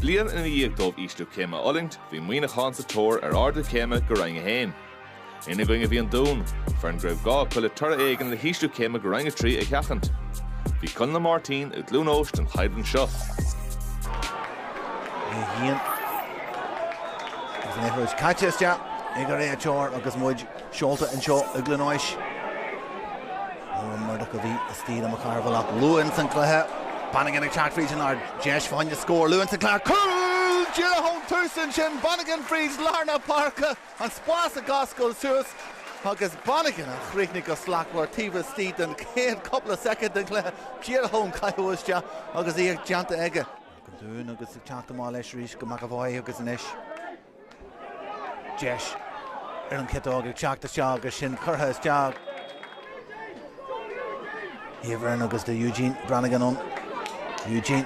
Blian in íag dómh Ístú Céime Olingt, bhí Muineachán sa tóir ardú Céime go rainge héin. Ina going a bhí an Dún, fearn greibh gá chuile tura éigen le Ístú Céime go rainge trí a cheachant. Bhí Conla Martin ag Dún Óst an Chaidan seo. Hían. Is nefrúid catchestea, ag a ré teir agus muid seolta an seo ag Glenáis. Murdoch a bhí a stíl am a carvalach. Lewin san cluthe. Bannigan ag teach frísin ar Jesh fáin a scór. Lewin san cluthe. Cool! Gira home túsin sin. Bannigan frís Larna Parka an spás a gascol suas. Agus Bannigan a chríchnig go slackwar tífa stíd an céad couple of second an cluthe. Gira home caihuastea agus í ag janta aige. Dún agus ag teach má leis rís go Macavai agus an ish. Jesh ar an citág ag teach the agus sin curtha is teag. Everin agus de Eugene Brannigan on. Eugene.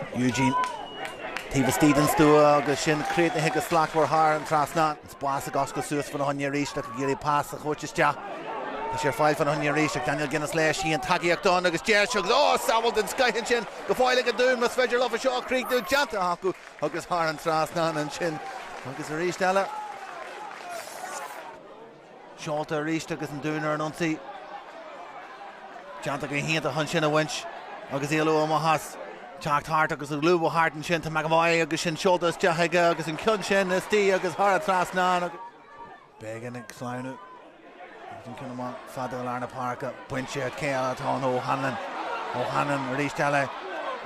Tífa Stevens do agus sin créit na higus slackwar haar an trasna. Spás a gasco suas fan a honne ríiste go géirí pass a chuirteiste. Tá sé fáil fan a honne ríiste Daniel Guinness leis í an tagiíach don agus Jesh agus samol den skyhin sin go fáil a dún mas feidir lofa seo críic dú janta hacu agus haar an trasna an sin agus a ríiste eile. Seolta a ríiste agus an dúnar an onsaí. Janta go hínta han sin a winch agus éalú am a has teacht hart agus a lúbh hart an sin tá Macavai agus sin seoltas deaige agus an cion sin is tí agus thar tras ná began ag sláinú an cinna fada Larna Parka buinte céal atá O'Hanlon a ríiste eile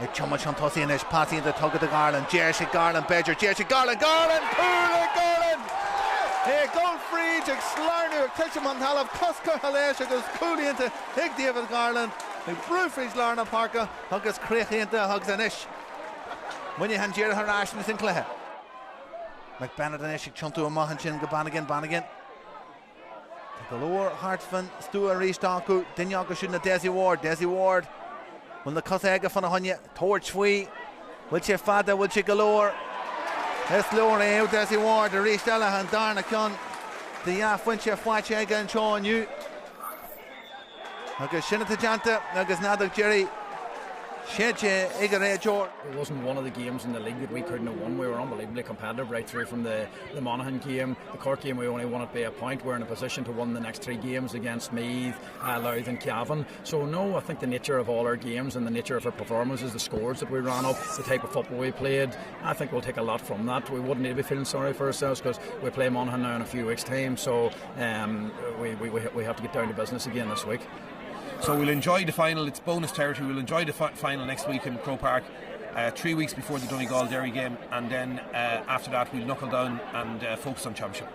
ag chumach an tosaí inis pasí an tugad a Garland Jesh Garland Badger Jesh Garland Garland Hey, goal free, ag Slarnú ag tuitim an talamh coscar leis agus cúlíonnta ag David Garland ag brúfrís Larna Parka agus críochíonnta agus an ish. Muineachán díreach ar ais sin cluthe. McBennett an ish ag tiontú amach an sin go Bannigan. Tá go leor hartfan stú a ríiste acu duine agus sin na Desi Ward bhfuil na cos aige fan a honne tóirt faoi bhfuil sé fada bhfuil sé go leor. Es leor é Desi Ward a ríiste eile an darna ceann de Buaicphointí fáilte aige an seo aniu. Agus sinna tá janta agus nádach Jerry Shedge ag a ré teir. It wasn't one of the games in the league that we couldn't have won. We were unbelievably competitive right through from the Monaghan game. The Cork game we only won it by a point. We're in a position to win the next 3 games against Meath, Louth and Cavan. So no, I think the nature of all our games and the nature of our performances, the scores that we ran up, the type of football we played, I think we'll take a lot from that. We wouldn't need to be feeling sorry for ourselves because we play Monaghan now in a few weeks' time. So we have to get down to business again this week. So we'll enjoy the final. It's bonus territory. We'll enjoy the final next week in Croke Park, 3 weeks before the Donegal Derry game, and then after that we'll knuckle down and focus on championship.